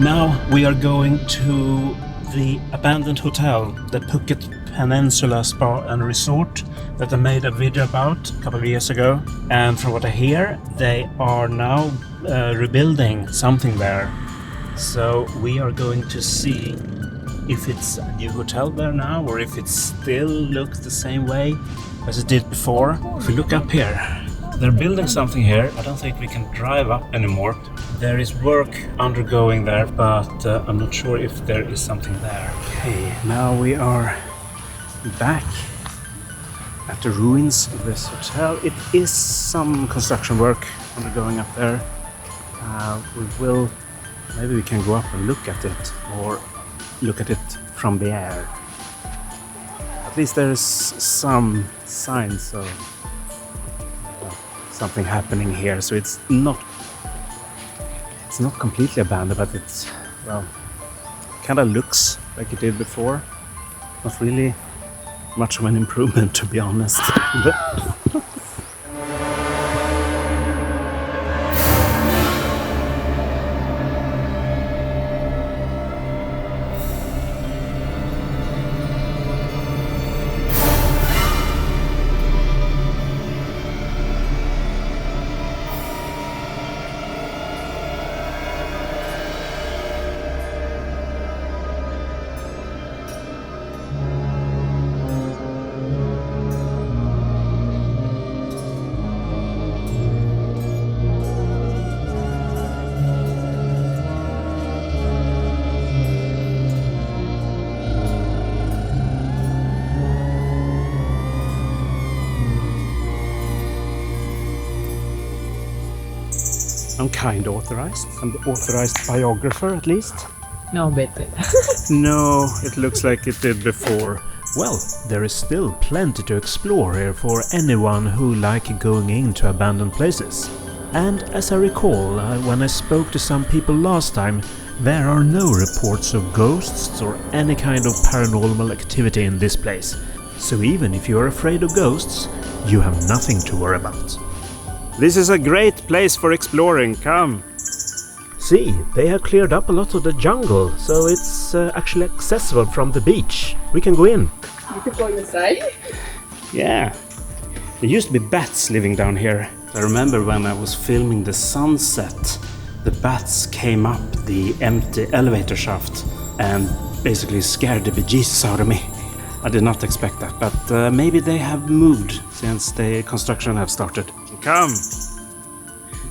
Now we are going to the abandoned hotel, the Phuket Peninsula Spa and Resort that I made a video about a couple of years ago. And from what I hear, they are now rebuilding something there. So we are going to see if it's a new hotel there now or if it still looks the same way as it did before. If we look up here, they're building something here. I don't think we can drive up anymore. There is work undergoing there, but I'm not sure if there is something there. Okay, now we are back at the ruins of this hotel. It is some construction work undergoing up there. Maybe we can go up and look at it, or look at it from the air. At least there's some signs of something happening here, so it's not completely abandoned, but it's, well, kind of looks like it did before. Not really much of an improvement, to be honest. I'm kind of authorized. I'm the authorized biographer, at least. No, better. No, it looks like it did before. Well, there is still plenty to explore here for anyone who like going into abandoned places. And as I recall, when I spoke to some people last time, there are no reports of ghosts or any kind of paranormal activity in this place. So even if you are afraid of ghosts, you have nothing to worry about. This is a great place for exploring, come! See, they have cleared up a lot of the jungle, so it's actually accessible from the beach. We can go in. You could go inside. Yeah. There used to be bats living down here. I remember when I was filming the sunset, the bats came up the empty elevator shaft and basically scared the bejesus out of me. I did not expect that, but maybe they have moved since the construction have started. Come!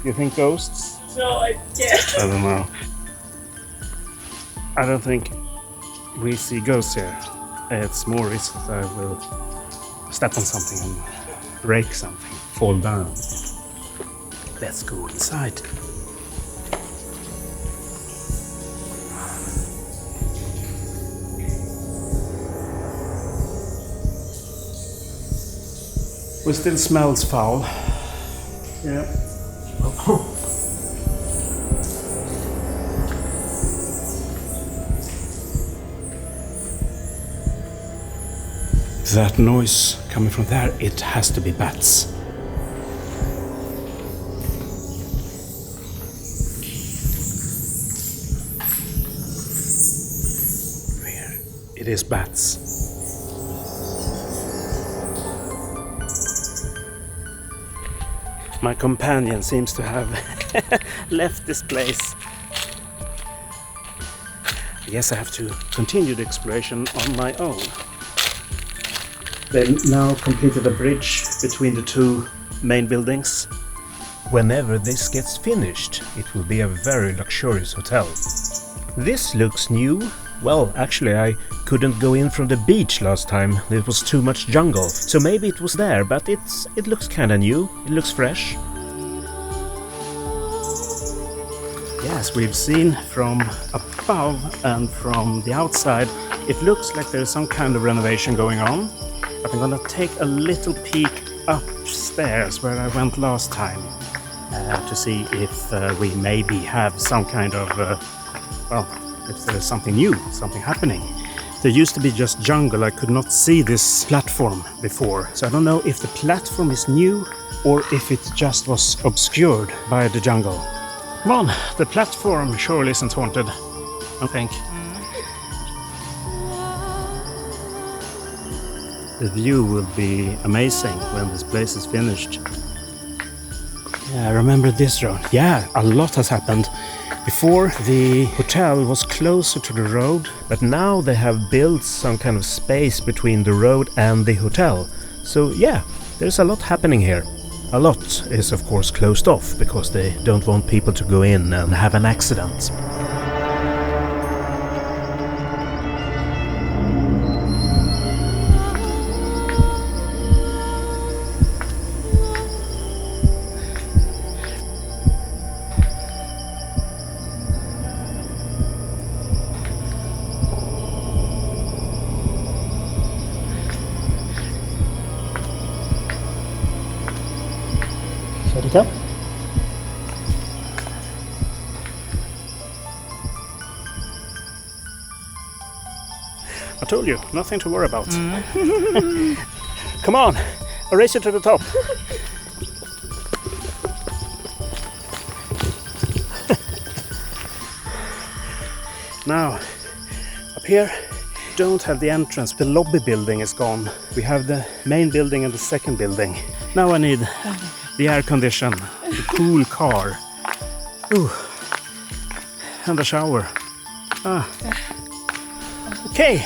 You think ghosts? No, I can't. I don't know. I don't think we see ghosts here. It's more risk that I will step on something and break something, fall down. Let's go inside. It still smells foul. Yeah. That noise coming from there, it has to be bats. Here, it is bats. My companion seems to have left this place. I guess I have to continue the exploration on my own. They now completed a bridge between the two main buildings. Whenever this gets finished, it will be a very luxurious hotel. This looks new. Well, actually I couldn't go in from the beach last time. It was too much jungle. So maybe it was there, but it looks kinda new. It looks fresh. Yes, we've seen from above and from the outside, it looks like there's some kind of renovation going on. But I'm gonna take a little peek upstairs where I went last time to see if we maybe have some kind of, if there's something new, something happening. There used to be just jungle. I could not see this platform before. So I don't know if the platform is new or if it just was obscured by the jungle. Come on, the platform surely isn't haunted. I think. The view will be amazing when this place is finished. Yeah, I remember this road. Yeah, a lot has happened. Before, the hotel was closer to the road, but now they have built some kind of space between the road and the hotel. So yeah, there's a lot happening here. A lot is of course closed off because they don't want people to go in and have an accident. Shut it up. I told you, nothing to worry about. Come on, I'll race you to the top. Now, up here, don't have the entrance. The lobby building is gone. We have the main building and the second building. Now I need the air condition, the cool car. Ooh. And a shower. Okay,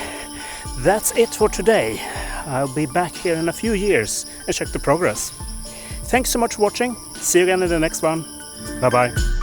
that's it for today. I'll be back here in a few years and check the progress. Thanks so much for watching. See you again in the next one. Bye bye.